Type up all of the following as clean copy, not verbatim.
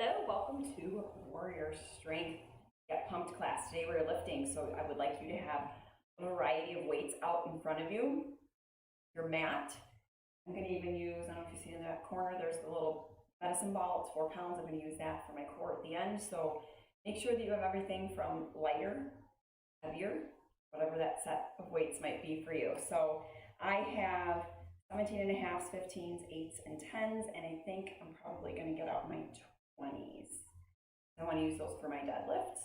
Hello, welcome to Warrior Strength Get Pumped class. Today we're lifting, so I would like you to have a variety of weights out in front of you. Your mat. I'm going to even use, I don't know if you see in that corner, there's the little medicine ball. It's 4 pounds. I'm going to use that for my core at the end. So make sure that you have everything from lighter, heavier, whatever that set of weights might be for you. So I have 17.5s, 15s, 8s, and 10s, and I think I'm probably going to get out my 20s. I want to use those for my deadlifts.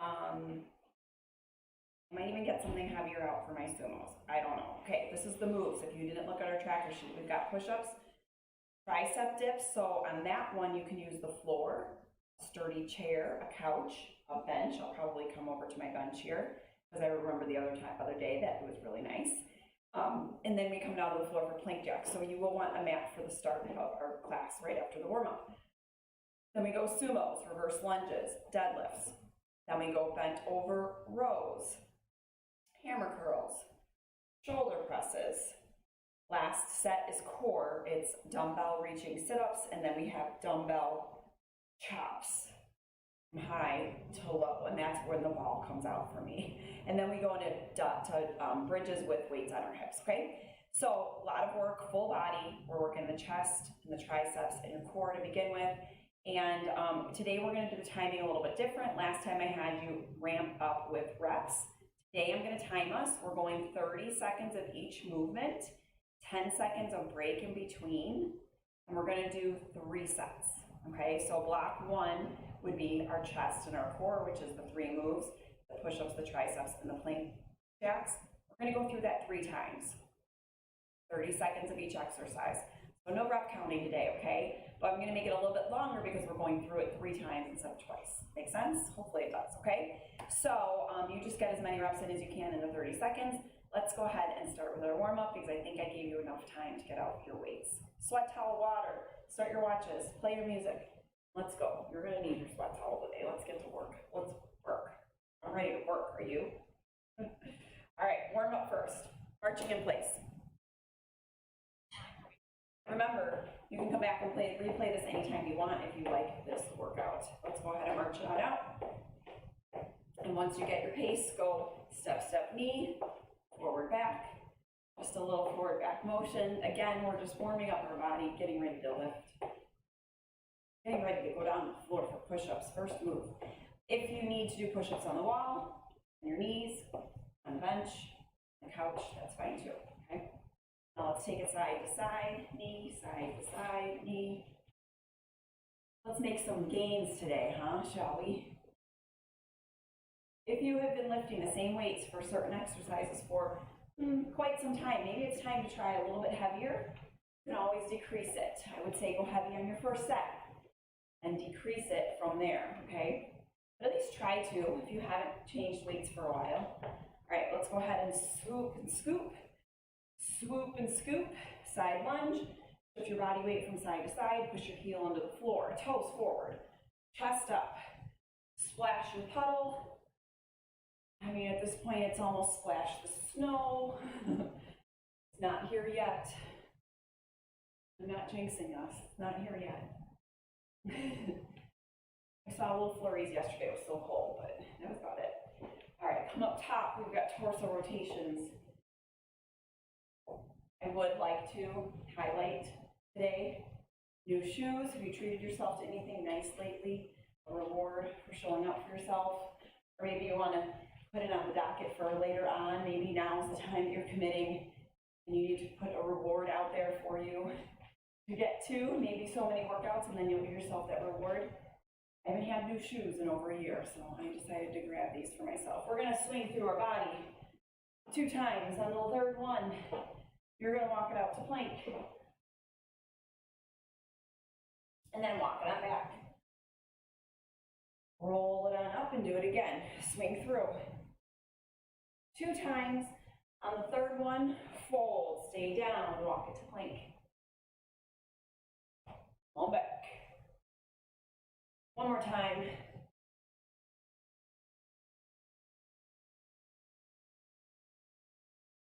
I might even get something heavier out for my sumos. I don't know. Okay, this is the moves. If you didn't look at our tracker sheet, we've got push-ups, tricep dips. So on that one, you can use the floor, a sturdy chair, a couch, a bench. I'll probably come over to my bench here because I remember the other day that it was really nice. And then we come down to the floor for plank jacks. So you will want a mat for the start of our class right after the warm-up. Then we go sumos, reverse lunges, deadlifts. Then we go bent over rows, hammer curls, shoulder presses. Last set is core. It's dumbbell reaching sit-ups, and then we have dumbbell chops from high to low, and that's when the ball comes out for me. And then we go into bridges with weights on our hips, okay? So a lot of work, full body. We're working the chest and the triceps and your core to begin with. And today we're going to do the timing a little bit different. Last time I had you ramp up with reps. Today I'm going to time us. We're going 30 seconds of each movement, 10 seconds of break in between, and we're going to do 3 sets. Okay, so block 1 would be our chest and our core, which is the 3 moves, the push-ups, the triceps, and the plank jacks. We're going to go through that 3 times, 30 seconds of each exercise. So no rep counting today, okay? But I'm going to make it a little bit longer because we're going through it 3 times instead of twice. Make sense? Hopefully it does, okay? So you just get as many reps in as you can in the 30 seconds. Let's go ahead and start with our warm-up because I think I gave you enough time to get out your weights. Sweat towel, water, start your watches, play your music. Let's go. You're going to need your sweat towel today. Let's get to work. Let's work. I'm ready to work. Are you? All right, warm up first. Marching in place. Remember, you can come back and replay this anytime you want if you like this workout. Let's go ahead and march it on out. And once you get your pace, go step, step, knee, forward, back. Just a little forward, back motion. Again, we're just warming up our body, getting ready to lift. Getting ready to go down to the floor for push-ups. First move. If you need to do push-ups on the wall, on your knees, on the bench, on the couch, that's fine too, okay? Now let's take it side to side, knee, side to side, knee. Let's make some gains today, shall we? If you have been lifting the same weights for certain exercises for quite some time, maybe it's time to try a little bit heavier. You can always decrease it. I would say go heavy on your first set and decrease it from there, okay? But at least try to if you haven't changed weights for a while. All right, let's go ahead and swoop and scoop. Swoop and scoop, side lunge. Shift your body weight from side to side, push your heel into the floor, toes forward, chest up, splash your puddle. I mean, at this point, it's almost splash the snow. It's not here yet. I'm not jinxing us, it's not here yet. I saw little flurries yesterday, it was so cold, but that was about it. All right, come up top, we've got torso rotations. I would like to highlight today new shoes. Have you treated yourself to anything nice lately? A reward for showing up for yourself? Or maybe you want to put it on the docket for later on. Maybe now is the time that you're committing and you need to put a reward out there for you to get to. Maybe so many workouts and then you'll give yourself that reward. I haven't had new shoes in over a year, so I decided to grab these for myself. We're going to swing through our body 2 times. On the third one, you're going to walk it out to plank. And then walk it on back. Roll it on up and do it again. Swing through. 2 times. On the third one, fold, stay down, walk it to plank. On back. One more time.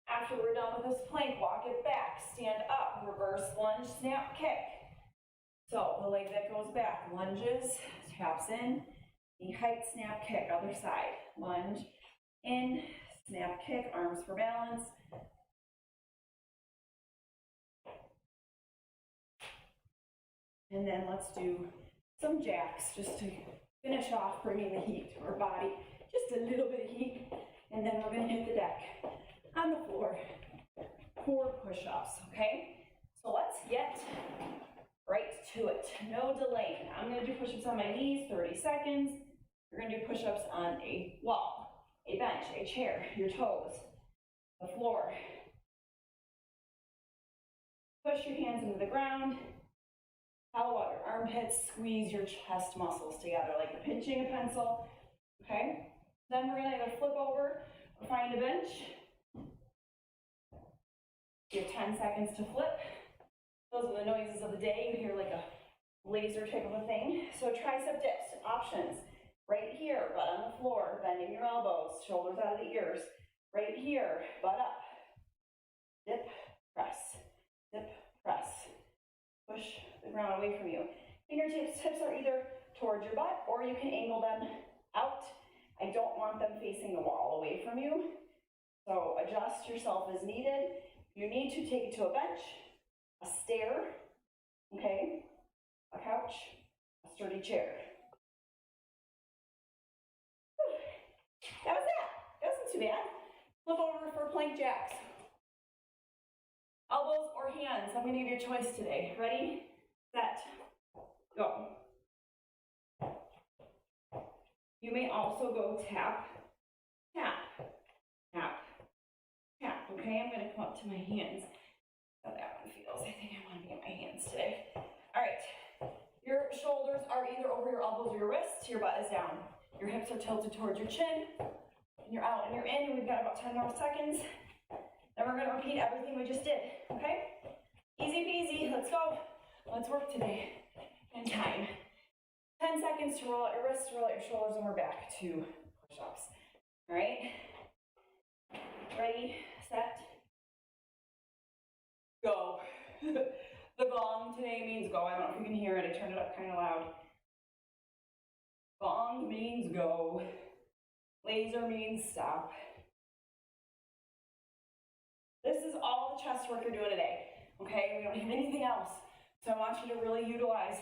After we're done with this plank, walk it back, stand up, reverse lunge, snap, kick. So the leg that goes back, lunges, taps in, knee height, snap, kick, other side. Lunge, in, snap, kick, arms for balance. And then let's do some jacks just to finish off bringing the heat to our body. Just a little bit of heat. And then we're gonna hit the deck on the floor for push-ups, okay? So let's get right to it. No delay. I'm gonna do push-ups on my knees, 30 seconds. You're gonna do push-ups on a wall, a bench, a chair, your toes, the floor. Push your hands into the ground. Hollow out your armpits, squeeze your chest muscles together like you're pinching a pencil, okay? Then we're gonna either flip over or find a bench. You have 10 seconds to flip. Those are the noises of the day. You hear like a laser type of a thing. So tricep dips, options. Right here, butt on the floor, bending your elbows, shoulders out of the ears. Right here, butt up. Dip, press, dip, press. Push the ground away from you. Fingertips, tips are either towards your butt or you can angle them out. I don't want them facing the wall away from you. So adjust yourself as needed. You need to take it to a bench, a stair, okay, a couch, a sturdy chair. That was that. That wasn't too bad. Flip over for plank jacks. Elbows or hands, I'm gonna give you a choice today. Ready, set, go. You may also go tap, tap, tap, tap, okay? I'm gonna come up to my hands. How that one feels. I think I wanna be in my hands today. All right, your shoulders are either over your elbows or your wrists, your butt is down. Your hips are tilted towards your chin, and you're out and you're in, and we've got about 10 more seconds. Then we're gonna repeat everything we just did, okay? Easy peasy, let's go. Let's work today. And time. 10 seconds to roll out your wrists, roll out your shoulders, and we're back to push-ups. All right? Ready, set, go. The gong today means go. I don't know if you can hear it. I turned it up kind of loud. Gong means go. Laser means stop. This is all the chest work you're doing today, okay? We don't have anything else. So I want you to really utilize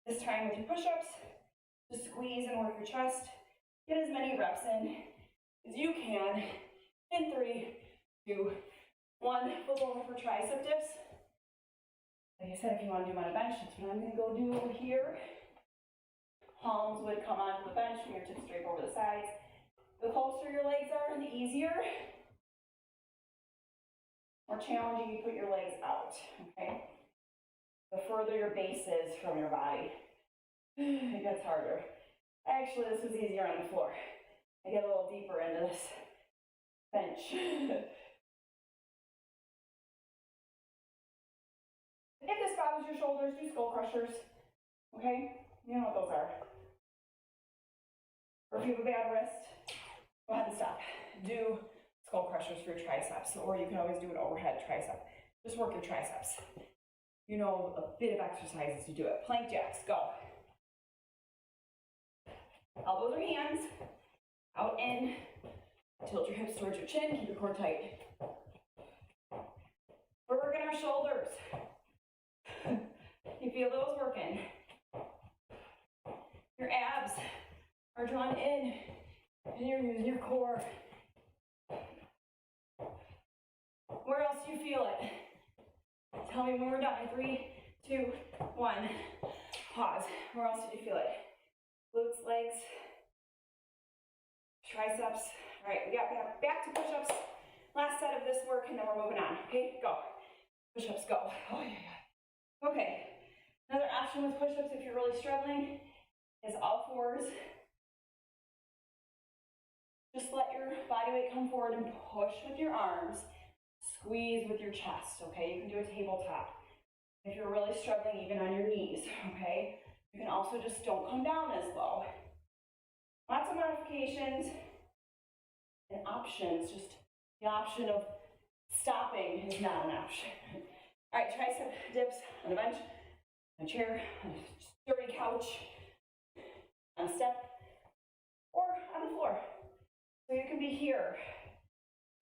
this time with your push-ups to squeeze and work your chest. Get as many reps in as you can. In 3, 2, 1. Flip over for tricep dips. Like I said, if you want to do them on a bench, that's what I'm going to go do over here. Palms would come onto the bench, fingertips straight over the sides. The closer your legs are, the easier. More challenging you put your legs out, okay? The further your base is from your body, it gets harder. Actually, this was easier on the floor. I get a little deeper into this bench. If this bothers your shoulders, do skull crushers, okay? You know what those are. Or if you have a bad wrist, go ahead and stop. Do skull crushers for your triceps, or you can always do an overhead tricep. Just work your triceps. You know a bit of exercises to do it. Plank jacks, go. Elbows or hands, out in. Tilt your hips towards your chin, keep your core tight. We're working our shoulders. You feel those working. Your abs are drawn in, and you're using your core. Where else do you feel it? Tell me when we're done. 3, 2, 1. Pause. Where else did you feel it? Glutes, legs, triceps. All right, we got back to push-ups. Last set of this work, and then we're moving on. Okay, go. Push-ups, go. Oh, yeah. Okay. Another option with push-ups, if you're really struggling, is all fours. Just let your body weight come forward and push with your arms. Squeeze with your chest, okay? You can do a tabletop. If you're really struggling, even on your knees, okay? You can also just don't come down as low. Lots of modifications and options. Just the option of stopping is not an option. All right, tricep dips on the bench. on a chair, on a sturdy couch, on a step, or on the floor. So you can be here,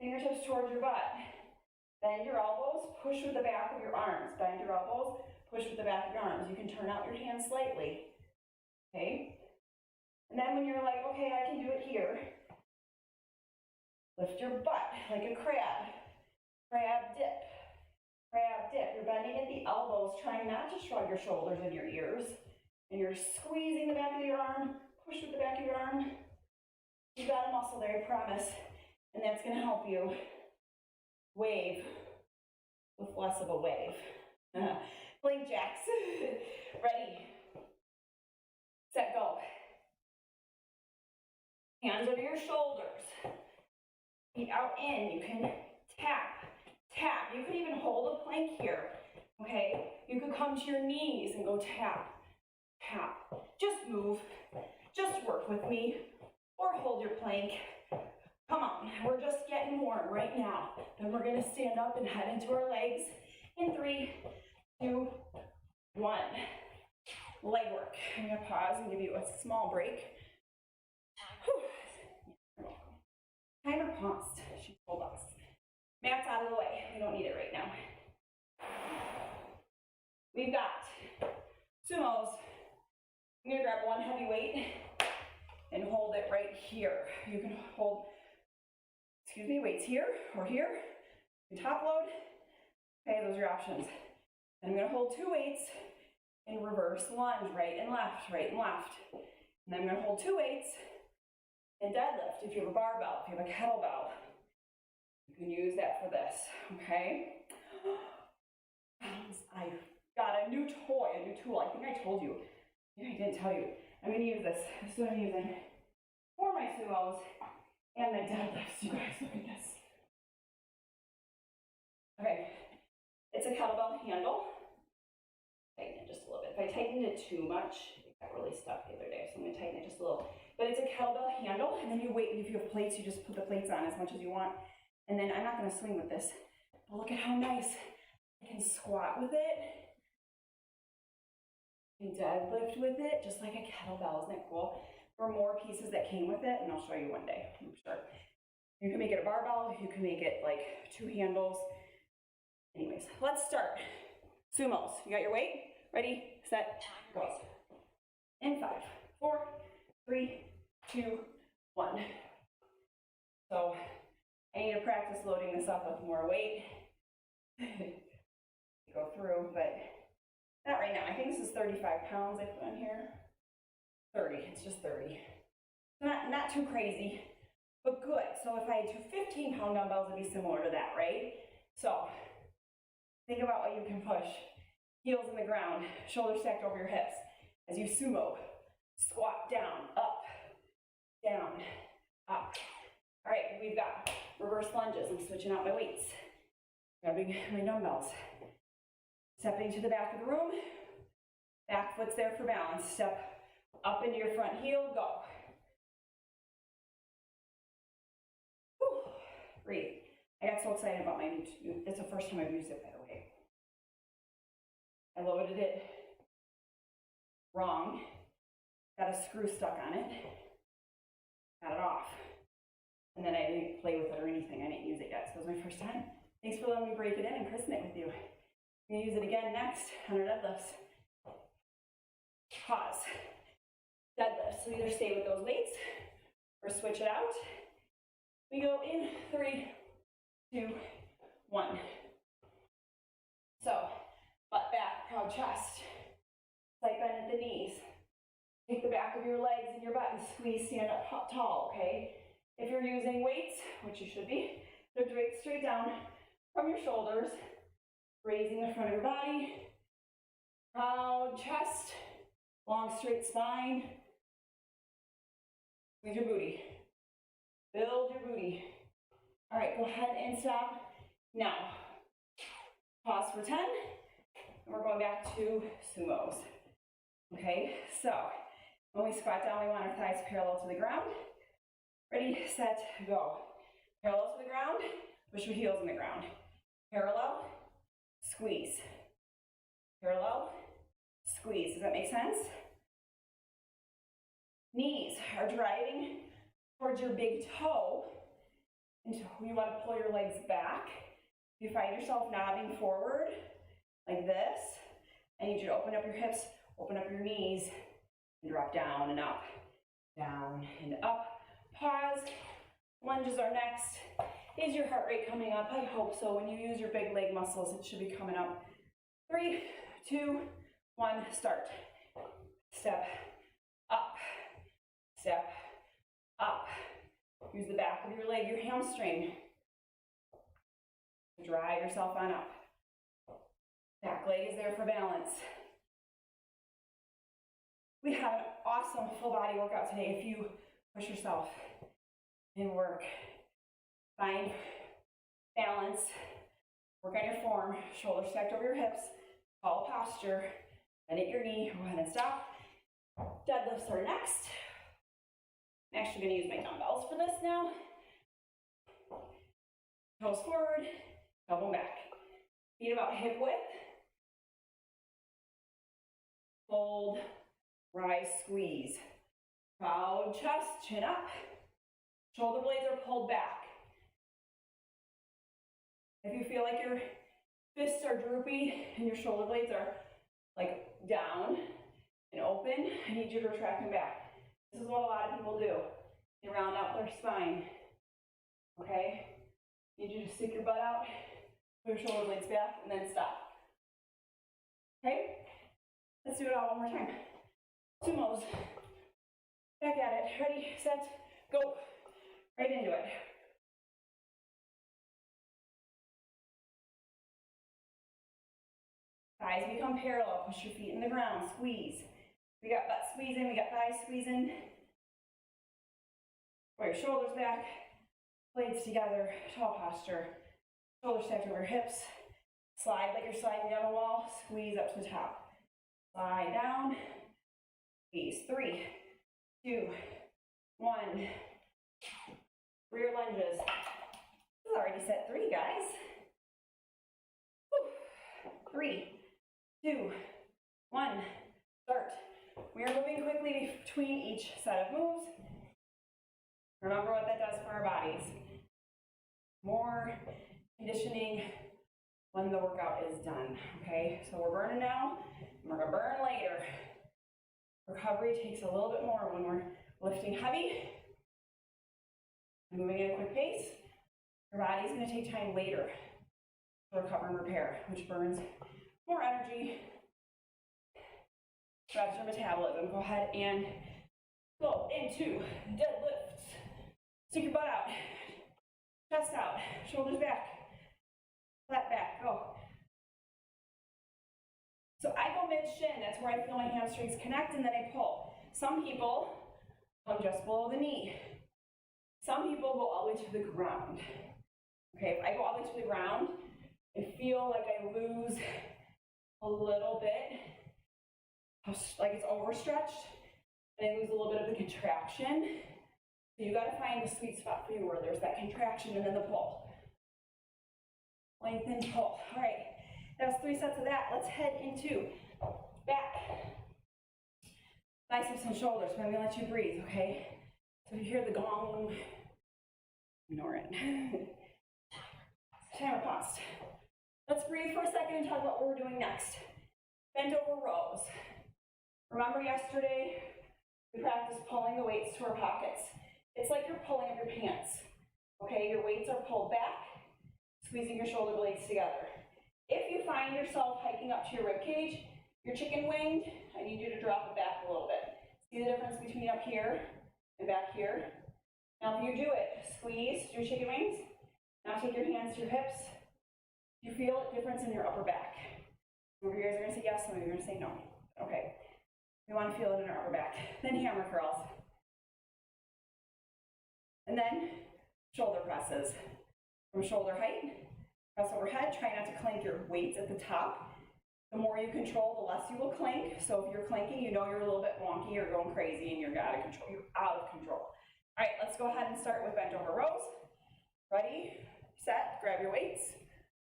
fingertips towards your butt. Bend your elbows, push with the back of your arms. Bend your elbows, push with the back of your arms. You can turn out your hands slightly, okay? And then when you're like, okay, I can do it here, lift your butt like a crab. Crab dip. Crab dip. You're bending at the elbows, trying not to shrug your shoulders and your ears. And you're squeezing the back of your arm. Push with the back of your arm. You got a muscle there, I promise. And that's going to help you wave with less of a wave. Plank jacks. Ready. Set, go. Hands over your shoulders. Feet out in. You can tap, tap. You could even hold a plank here, okay? You could come to your knees and go tap, tap. Just move. Just work with me. Or hold your plank. Come on, we're just getting warm right now. Then we're gonna stand up and head into our legs in 3, 2, 1. Leg work. I'm gonna pause and give you a small break. Whew. Timer paused, she told us. Mat's out of the way, we don't need it right now. We've got sumos. I'm gonna grab one heavy weight and hold it right here. You can hold, weights here or here. You top load. Okay, those are your options. And I'm gonna hold 2 weights in reverse lunge, right and left, right and left. And I'm gonna hold 2 weights in deadlift. If you have a barbell, if you have a kettlebell, you can use that for this, okay? I got a new toy, a new tool. I think I told you. Yeah, I didn't tell you. I'm gonna use this. This is what I'm using for my sumos and my deadlifts. You guys, look at this. Okay, it's a kettlebell handle. Tighten it just a little bit. If I tightened it too much, it got really stuck the other day, so I'm gonna tighten it just a little. But it's a kettlebell handle, and then you wait. If you have plates, you just put the plates on as much as you want. And then I'm not gonna swing with this, but look at how nice I can squat with it. And deadlift with it, just like a kettlebell. Isn't that cool? There are more pieces that came with it, and I'll show you one day, I'm sure. You can make it a barbell, you can make it like 2 handles. Anyways, let's start. Sumos, you got your weight? Ready, set, go. In 5, 4, 3, 2, 1. So I need to practice loading this up with more weight. Go through, but not right now. I think this is 35 pounds I put on here. 30, it's just 30. Not too crazy, but good. So if I had 2 15-pound dumbbells, it'd be similar to that, right? So think about what you can push. Heels in the ground, shoulders stacked over your hips. As you sumo, squat down, up, down, up. All right, we've got reverse lunges. I'm switching out my weights. Grabbing my dumbbells. Stepping to the back of the room. Back foot's there for balance. Step up into your front heel, go. Whew. Breathe. I got so excited about my new, it's the first time I've used it, by the way. I loaded it wrong. Got a screw stuck on it. Got it off. And then I didn't play with it or anything. I didn't use it yet, so it was my first time. Thanks for letting me break it in and christen it with you. I'm gonna use it again next on our deadlifts. Pause. Deadlifts. So either stay with those weights or switch it out. We go in 3, 2, 1. So, butt back, proud chest. Slight bend at the knees. Take the back of your legs and your butt and squeeze, stand up tall, okay? If you're using weights, which you should be, lift weights straight down from your shoulders, raising the front of your body, proud chest, long straight spine. Squeeze your booty. Build your booty. All right, go ahead and stop. Now, pause for 10, and we're going back to sumos. Okay, so when we squat down, we want our thighs parallel to the ground. Ready, set, go. Parallel to the ground, push your heels in the ground. Parallel, squeeze. Parallel, squeeze. Does that make sense? Knees are driving towards your big toe. And you want to pull your legs back. If you find yourself nodding forward like this, I need you to open up your hips, open up your knees, and drop down and up, down and up. Pause. Lunges are next. Is your heart rate coming up? I hope so. When you use your big leg muscles, it should be coming up. 3, 2, 1, start. Step up, step up. Use the back of your leg, your hamstring. Drive yourself on up. Back leg is there for balance. We have an awesome full body workout today if you push yourself and work. Find balance, work on your form, shoulders stacked over your hips, tall posture, bend at your knee, go ahead and stop. Deadlifts are next. I'm actually going to use my dumbbells for this now. Toes forward, elbow back. Feet about hip width. Fold, rise, squeeze. Proud chest, chin up. Shoulder blades are pulled back. If you feel like your fists are droopy and your shoulder blades are like down and open, I need you to retract them back. This is what a lot of people do. They round out their spine, okay? I need you to stick your butt out, put your shoulder blades back, and then stop. Okay? Let's do it all one more time. Sumos. Back at it. Ready, set, go. Right into it. Thighs become parallel. Push your feet in the ground. Squeeze. We got butt squeezing. We got thighs squeezing. Pull your shoulders back. Blades together. Tall posture. Shoulders stacked over hips. Slide like you're sliding down a wall. Squeeze up to the top. Slide down. Squeeze. 3, 2, 1. Rear lunges. This is already set 3, guys. Whew. 3, 2, 1. Start. We are moving quickly between each set of moves. Remember what that does for our bodies. More conditioning when the workout is done, okay? So we're burning now, and we're gonna burn later. Recovery takes a little bit more when we're lifting heavy, moving at a quick pace. Your body's gonna take time later to recover and repair, which burns more energy, drives your metabolism. Go ahead and go into deadlifts. Stick your butt out, chest out, shoulders back, flat back, go. So I go mid-shin, that's where I feel my hamstrings connect, and then I pull. Some people come just below the knee. Some people go all the way to the ground. Okay, if I go all the way to the ground, I feel like I lose a little bit, like it's overstretched, and I lose a little bit of the contraction. So you gotta find the sweet spot for you where there's that contraction and then the pull. Lengthen, pull. All right, that was 3 sets of that. Let's head into back. Biceps and shoulders, but I'm gonna let you breathe, okay? So if you hear the gong, ignore it. Timer paused. Let's breathe for a second and talk about what we're doing next. Bent over rows. Remember yesterday, we practiced pulling the weights to our pockets. It's like you're pulling up your pants, okay? Your weights are pulled back, squeezing your shoulder blades together. If you find yourself hiking up to your rib cage, you're chicken winged, I need you to drop it back a little bit. See the difference between up here and back here? Now if you do it, squeeze your chicken wings. Now take your hands to your hips. Do you feel a difference in your upper back? Some of you guys are gonna say yes, some of you are gonna say no. Okay, we wanna feel it in our upper back. Then hammer curls. And then shoulder presses. From shoulder height, press overhead. Try not to clank your weights at the top. The more you control, the less you will clank. So if you're clanking, you know you're a little bit wonky or going crazy and you're out of control. You're out of control. All right, let's go ahead and start with bent over rows. Ready, set, grab your weights.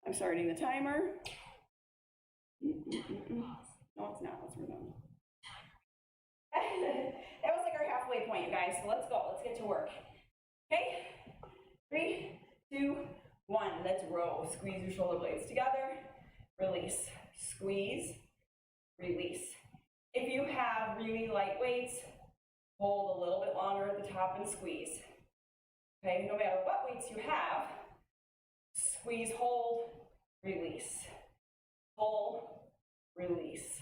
I'm starting the timer. No, it's not. Let's move on. point, you guys. So let's go. Let's get to work. Okay? 3, 2, 1. Let's row. Squeeze your shoulder blades together. Release. Squeeze. Release. If you have really light weights, hold a little bit longer at the top and squeeze. Okay? No matter what weights you have, squeeze, hold, release. Pull, release.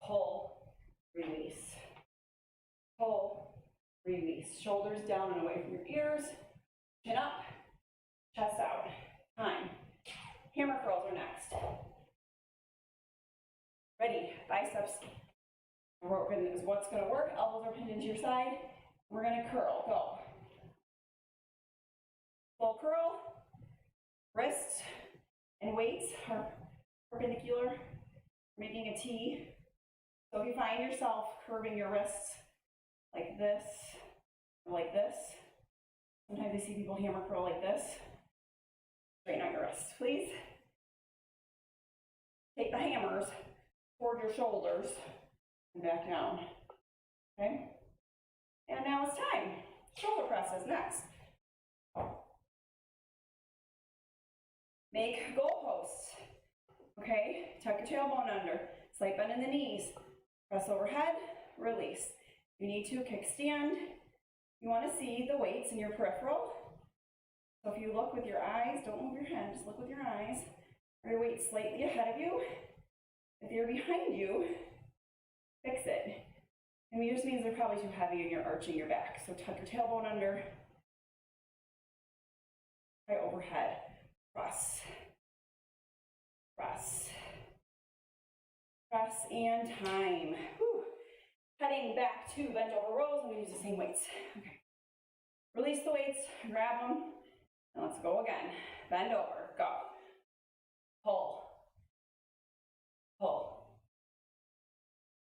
Pull, release. Pull, release. Shoulders down and away from your ears. Chin up, chest out. Time. Hammer curls are next. Ready, biceps is what's going to work. Elbows are pinned into your side. We're going to curl, go. Full curl, wrists and weights are perpendicular, making a T. So if you find yourself curving your wrists like this, or like this, sometimes I see people hammer curl like this. Straighten out your wrists, please. Take the hammers toward your shoulders and back down. Okay? And now it's time. Shoulder presses next. Make goal posts. Okay? Tuck your tailbone under. Slight bend in the knees. Press overhead, release. You need to kickstand. You want to see the weights in your peripheral. So if you look with your eyes, don't move your head, just look with your eyes. Are your weights slightly ahead of you? If they're behind you, fix it. And it just means they're probably too heavy and you're arching your back. So tuck your tailbone under. Try overhead. Press. Press. Press and time. Whew. Heading back to bent over rows, I'm going to use the same weights. Okay. Release the weights, grab them, and let's go again. Bend over, go. Pull. Pull.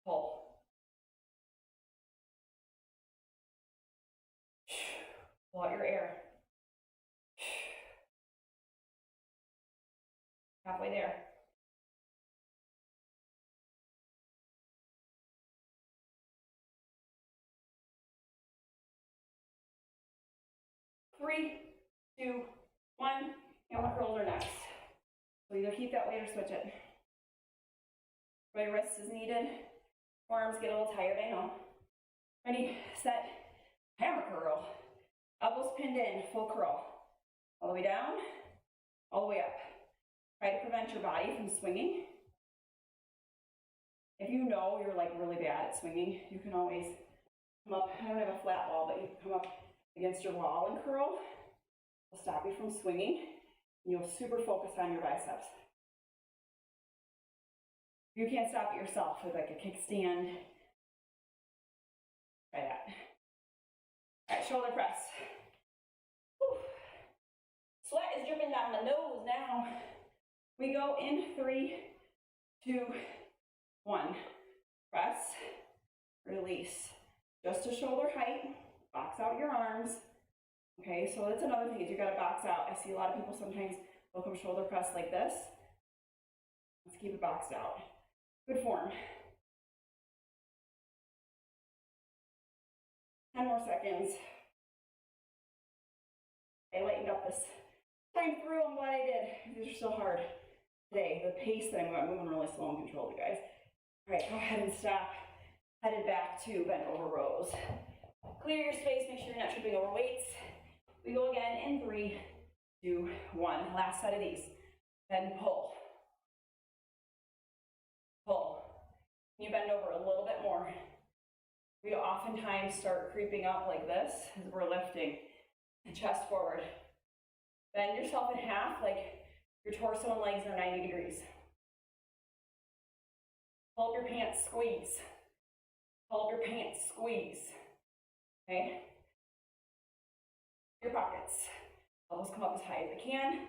Pull. Pull out your air. Halfway there. Three, 2, 1, hammer curls are next. So either keep that weight or switch it. Right wrist is needed. Forearms get a little tired, I know. Ready, set, hammer curl. Elbows pinned in, full curl. All the way down, all the way up. Try to prevent your body from swinging. If you know you're like really bad at swinging, you can always come up. I don't have a flat wall, but you can come up against your wall and curl. Will stop you from swinging. You'll super focus on your biceps. You can't stop it yourself with like a kickstand. Try that. All right, shoulder press. Whew. Sweat is dripping down my nose now. We go in 3, 2, 1. Press, release. Just to shoulder height. Box out your arms. Okay, so that's another thing is you gotta box out. I see a lot of people sometimes will come shoulder press like this. Let's keep it boxed out. Good form. 10 more seconds. I lightened up this time through. I'm glad I did. These are so hard today. The pace that I'm moving really slow and controlled, you guys. All right, go ahead and stop. Headed back to bent over rows. Clear your space, make sure you're not tripping over weights. We go again in 3, 2, 1. Last set of these. Then pull. Pull. You bend over a little bit more. We oftentimes start creeping up like this as we're lifting. Chest forward. Bend yourself in half like your torso and legs are 90 degrees. Pull up your pants, squeeze. Pull up your pants, squeeze. Okay? Your pockets. Elbows come up as high as they can.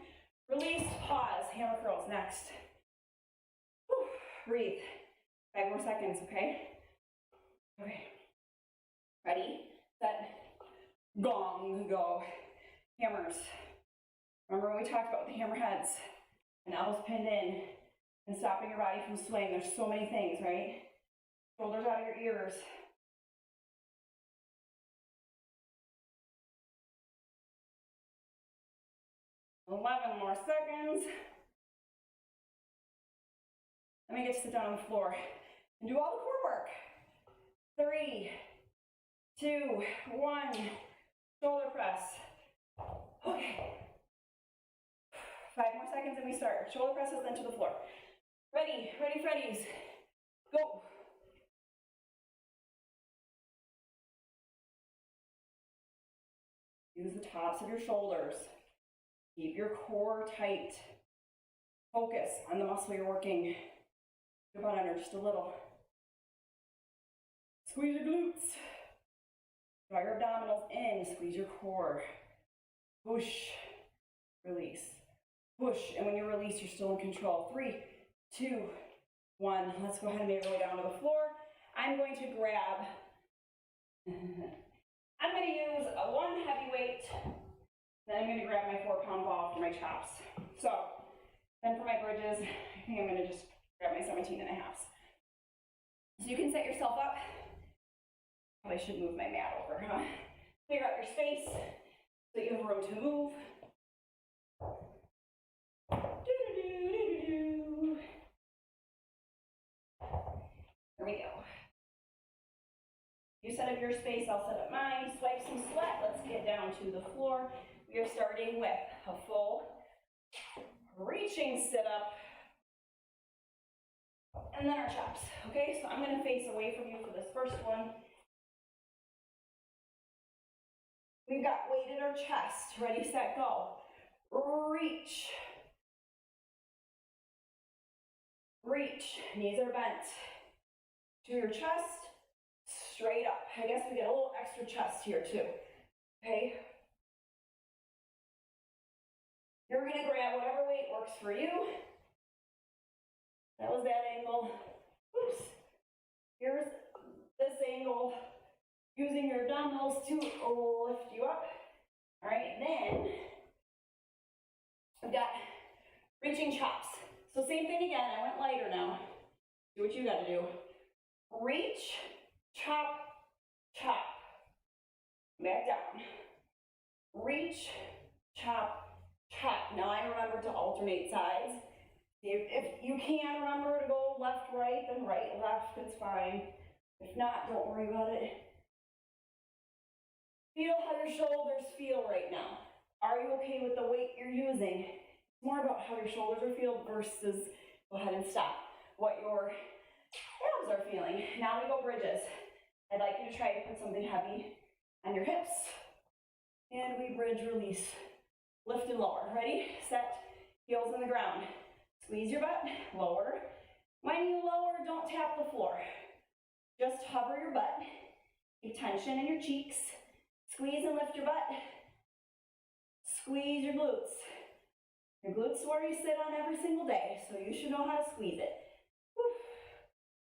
Release, pause, hammer curls next. Whew. Breathe. 5 more seconds, okay? Okay. Ready, set, gong, go. Hammers. Remember when we talked about the hammer heads and elbows pinned in and stopping your body from swaying? There's so many things, right? Shoulders out of your ears. 11 more seconds. Let me get to sit down on the floor and do all the core work. 3, 2, 1, shoulder press. Okay. 5 more seconds and we start. Shoulder presses then to the floor. Ready, ready, Freddies. Go. Use the tops of your shoulders. Keep your core tight. Focus on the muscle you're working. Your butt under just a little. Squeeze your glutes. Draw your abdominals in. Squeeze your core. Push. Release. Push. And when you release, you're still in control. 3, 2, 1. Let's go ahead and make our way down to the floor. I'm going to grab, I'm going to use a 1 heavy weight. Then I'm going to grab my 4-pound ball for my chops. So then for my bridges, I think I'm going to just grab my 17.5s. So you can set yourself up. Probably should move my mat over, huh? Figure out your space so you have room to move. Here we go. You set up your space, I'll set up mine. Swipe some sweat. Let's get down to the floor. We are starting with a full reaching sit-up. And then our chops, okay? So I'm gonna face away from you for this first one. We've got weight at our chest. Ready, set, go. Reach. Reach, knees are bent. To your chest, straight up. I guess we get a little extra chest here too, okay? You're gonna grab whatever weight works for you. That was that angle. Oops. Here's this angle. Using your dumbbells to lift you up. All right, then I've got reaching chops. So same thing again, I went lighter now. Do what you gotta do. Reach, chop, chop. Back down. Reach, chop, chop. Now I remember to alternate sides. If you can remember to go left, right, then right, left, it's fine. If not, don't worry about it. Feel how your shoulders feel right now. Are you okay with the weight you're using? It's more about how your shoulders are feeling versus, go ahead and stop, what your abs are feeling. Now we go bridges. I'd like you to try to put something heavy on your hips. And we bridge, release, lift and lower. Ready, set, heels in the ground. Squeeze your butt, lower. When you lower, don't tap the floor. Just hover your butt. Keep tension in your cheeks. Squeeze and lift your butt. Squeeze your glutes. Your glutes are where you sit on every single day, so you should know how to squeeze it. Whew.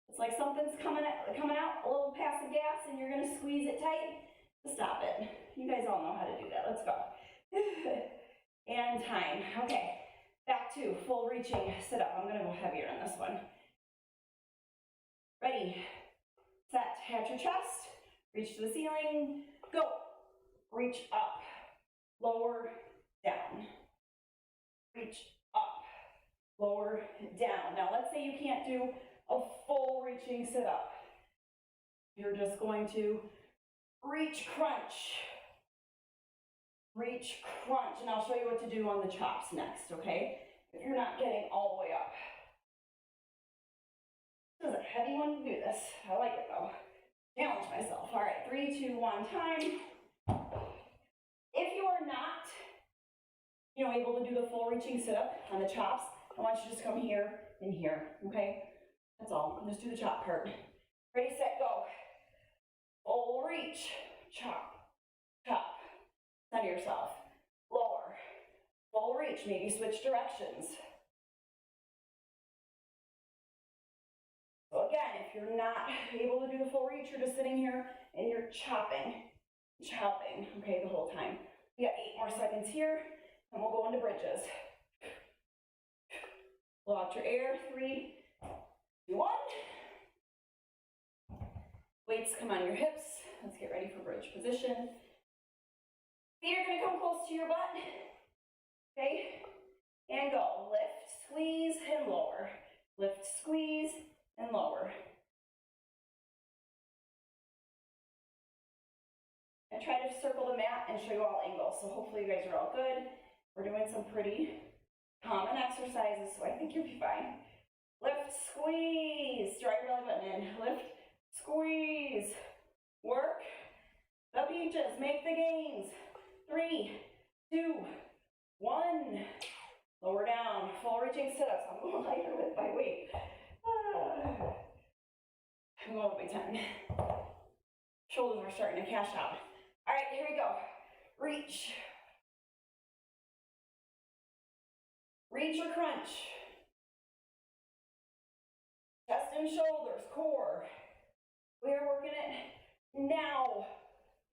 It's like something's coming out a little past the gas and you're gonna squeeze it tight to stop it. You guys all know how to do that. Let's go. And time. Okay. Back to full reaching sit up. I'm gonna go heavier on this one. Ready, set, at your chest, reach to the ceiling, go. Reach up, lower, down. Reach up, lower, down. Now let's say you can't do a full reaching sit up. You're just going to reach, crunch. Reach, crunch, and I'll show you what to do on the chops next, okay? If you're not getting all the way up. This is a heavy one to do this. I like it though. Challenge myself. All right, 3, 2, 1, time. If you are not, able to do the full reaching sit-up on the chops, I want you to just come here and here, okay? That's all. Just do the chop part. Ready, set, go. Full reach, chop, chop. Center yourself. Lower. Full reach, maybe switch directions. So again, if you're not able to do the full reach, you're just sitting here and you're chopping, okay, the whole time. We got 8 more seconds here, and we'll go into bridges. Blow out your air, 3, 2, 1. Weights come on your hips. Let's get ready for bridge position. Feet are gonna come close to your butt. Okay, and go. Lift, squeeze, and lower. Lift, squeeze, and lower. And try to circle the mat and show you all angles. So hopefully you guys are all good. We're doing some pretty common exercises, so I think you'll be fine. Lift, squeeze, drive your belly button in. Lift, squeeze, work the beaches, make the gains. 3, 2, 1. Lower down, full reaching sit-ups. I'm going lighter with my weight. I'm going with my 10. Shoulders are starting to cash out. All right, here we go. Reach. Reach or crunch. Chest and shoulders, core. We are working it now.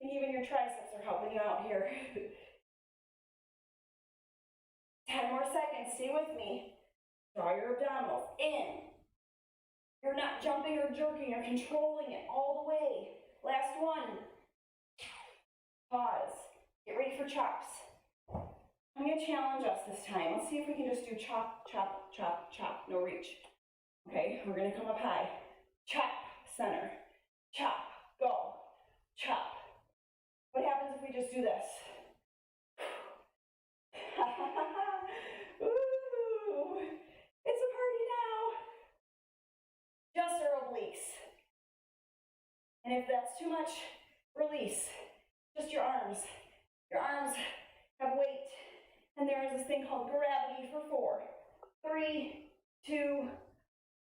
And even your triceps are helping you out here. 10 more seconds, stay with me. Draw your abdominals in. You're not jumping or jerking, you're controlling it all the way. Last one. Pause. Get ready for chops. I'm gonna challenge us this time. Let's see if we can just do chop, chop, chop, chop, no reach. Okay, we're gonna come up high. Chop, center. Chop, go. Chop. What happens if we just do this? Ooh, it's a party now. Just our obliques. And if that's too much, release. Just your arms. Your arms have weight. And there is this thing called gravity for 4, 3, 2,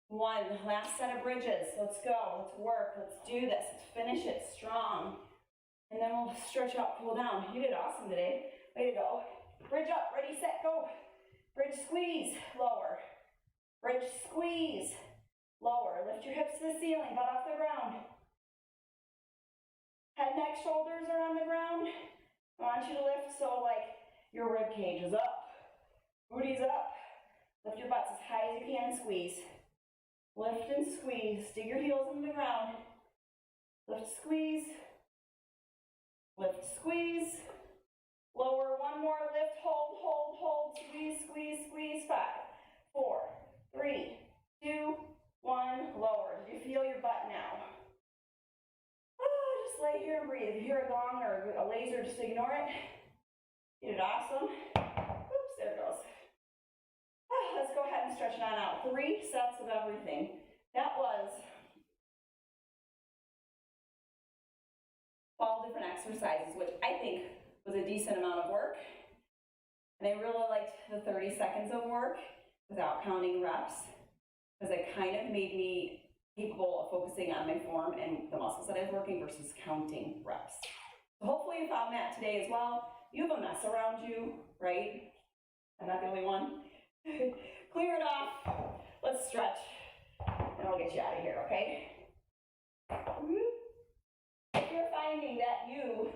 1. Last set of bridges. Let's go. Let's work. Let's do this. Let's finish it strong. And then we'll stretch out, cool down. You did awesome today. Way to go. Bridge up. Ready, set, go. Bridge, squeeze. Lower. Bridge, squeeze. Lower. Lift your hips to the ceiling. Butt off the ground. Head, neck, shoulders are on the ground. I want you to lift so like your rib cage is up. Booty's up. Lift your butts as high as you can and squeeze. Lift and squeeze. Dig your heels into the ground. Lift, squeeze. Lift, squeeze. Lower, one more. Lift, hold, hold, hold. Squeeze, squeeze, squeeze. 5, 4, 3, 2, 1. Lower. Do you feel your butt now? Just lay here and breathe. If you hear a gong or a laser, just ignore it. You did awesome. Oops, there it goes. Let's go ahead and stretch it on out. 3 sets of everything. That was 12 different exercises, which I think was a decent amount of work. And I really liked the 30 seconds of work without counting reps, because it kind of made me capable of focusing on my form and the muscles that I was working versus counting reps. So hopefully you found that today as well. You have a mess around you, right? I'm not the only one. Clear it off. Let's stretch. And I'll get you out of here, okay? If you're finding that you,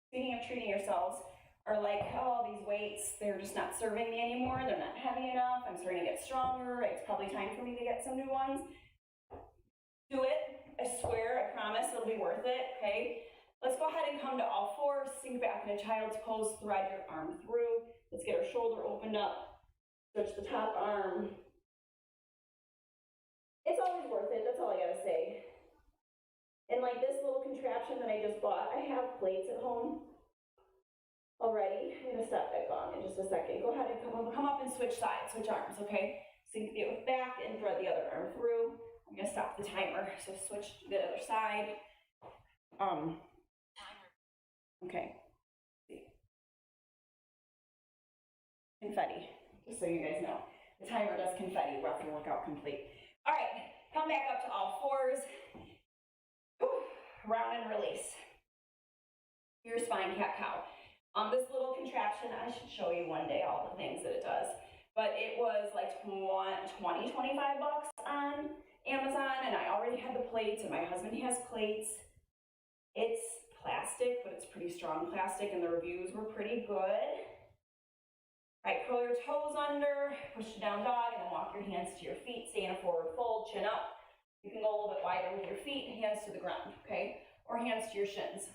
speaking of treating yourselves, are like, oh, these weights, they're just not serving me anymore. They're not heavy enough. I'm starting to get stronger. It's probably time for me to get some new ones. Do it. I swear, I promise it'll be worth it, okay? Let's go ahead and come to all fours, sink back in a child's pose, thread your arm through. Let's get our shoulder opened up, stretch the top arm. It's always worth it, that's all I gotta say. And like this little contraption that I just bought, I have plates at home already. I'm gonna stop that gong in just a second. Go ahead and come up and switch sides, switch arms, okay? Sink it back and thread the other arm through. I'm gonna stop the timer, so switch to the other side. Okay. Confetti, just so you guys know. The timer does confetti, rough your workout complete. All right, come back up to all fours. Whew. Round and release. Your spine cat-cow. This little contraption, I should show you one day all the things that it does, but it was like 25 bucks on Amazon, and I already had the plates, and my husband has plates. It's plastic, but it's pretty strong plastic, and the reviews were pretty good. All right, curl your toes under, push down dog, and then walk your hands to your feet. Stay in a forward fold, chin up. You can go a little bit wider with your feet, hands to the ground, okay? Or hands to your shins.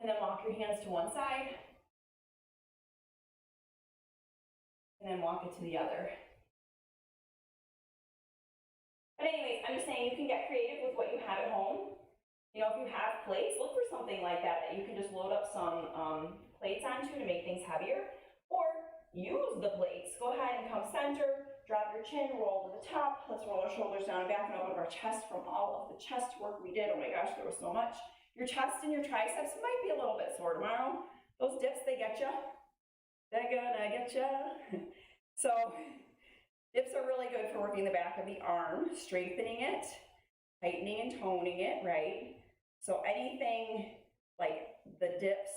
And then walk your hands to one side. and then walk it to the other. But anyways, I'm just saying you can get creative with what you have at home. You know, if you have plates, look for something like that that you can just load up some plates onto to make things heavier. Or use the plates. Go ahead and come center, drop your chin, roll to the top. Let's roll our shoulders down and back and open up our chest from all of the chest work we did. Oh my gosh, there was so much. Your chest and your triceps might be a little bit sore tomorrow. Those dips, they get you. They're gonna get you. So dips are really good for working the back of the arm, strengthening it, tightening and toning it, right? So anything like the dips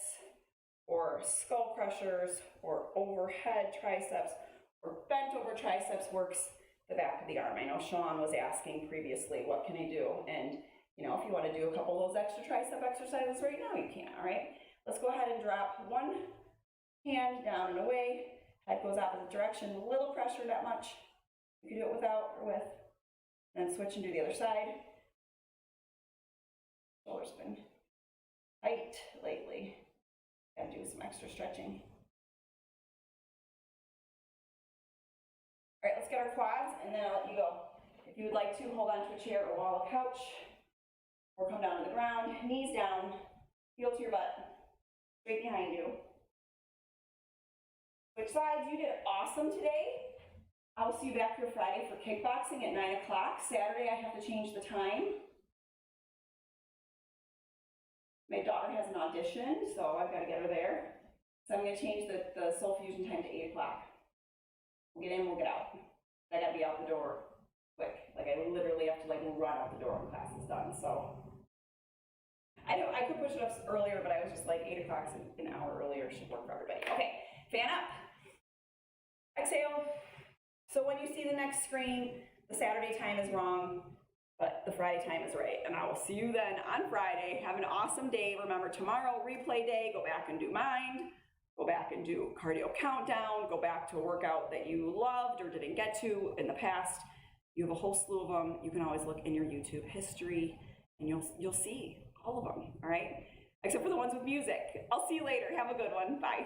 or skull crushers or overhead triceps or bent over triceps works the back of the arm. I know Sean was asking previously, what can I do? And you know, if you want to do a couple of those extra tricep exercises right now, you can, all right? Let's go ahead and drop one hand down and away. Head goes opposite direction, a little pressure, not much. You can do it without or with. And then switch and do the other side. Shoulders been tight lately. Gotta do some extra stretching. All right, let's get our quads and then I'll let you go. If you would like to, hold on to a chair or wall or couch, or come down to the ground, knees down, heel to your butt, straight behind you. Switch sides, you did awesome today. I will see you back here Friday for kickboxing at 9 o'clock. Saturday, I have to change the time. My daughter has an audition, so I've got to get her there. So I'm going to change the Soul Fusion time to 8 o'clock. We'll get in, we'll get out. I got to be out the door quick. Like I literally have to like run out the door when class is done. So I know I could push it up earlier, but I was just like 8 o'clock, an hour earlier should work for everybody. Okay, fan up. Exhale. So when you see the next screen, the Saturday time is wrong, but the Friday time is right. And I will see you then on Friday. Have an awesome day. Remember, tomorrow, replay day. Go back and do mind. Go back and do cardio countdown. Go back to a workout that you loved or didn't get to in the past. You have a whole slew of them. You can always look in your YouTube history, and you'll see all of them, all right? Except for the ones with music. I'll see you later. Have a good one. Bye.